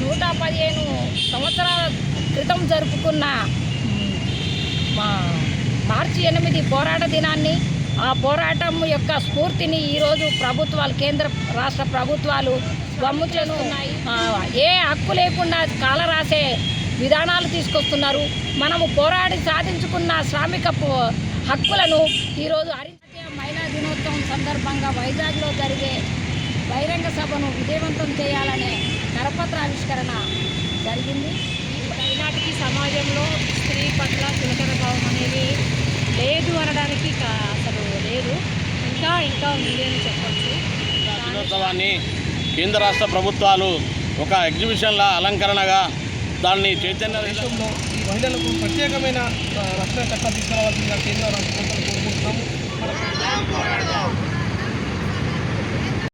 115 సంవత్సరాల క్రితం జరుపుకున్న మార్చి 8 పోరాట దినాన్ని, ఆ పోరాటం యొక్క స్ఫూర్తిని ఈరోజు ప్రభుత్వాలు, కేంద్ర రాష్ట్ర ప్రభుత్వాలు వమ్ము చేస్తున్నాయి. ఏ హక్కు లేకుండా కాలరాసే విధానాలు తీసుకొస్తున్నారు. మనము పోరాడి సాధించుకున్న శ్రామిక హక్కులను ఈరోజు అంతర్జాతీయ మహిళా దినోత్సవం సందర్భంగా వైజాగ్లో జరిగే బహిరంగ సభను విజయవంతం చేయాలనే కరపత్ర ఆవిష్కరణ జరిగింది. ఈనాటికి సమాజంలో స్త్రీ పట్ల చులకన భావం అనేది లేదు అనడానికి అసలు లేదు, ఇంకా ఉంది అని చెప్పచ్చు. దినోత్సవాన్ని కేంద్ర రాష్ట్ర ప్రభుత్వాలు ఒక ఎగ్జిబిషన్ల అలంకరణగా దాన్ని చైతన్య దేశంలో ఈ మహిళలకు ప్రత్యేకమైన రక్షణ చట్టాలు తీసుకురావాల్సిందిగా కేంద్ర రాష్ట్ర ప్రభుత్వాలు కోరుకుంటున్నాము.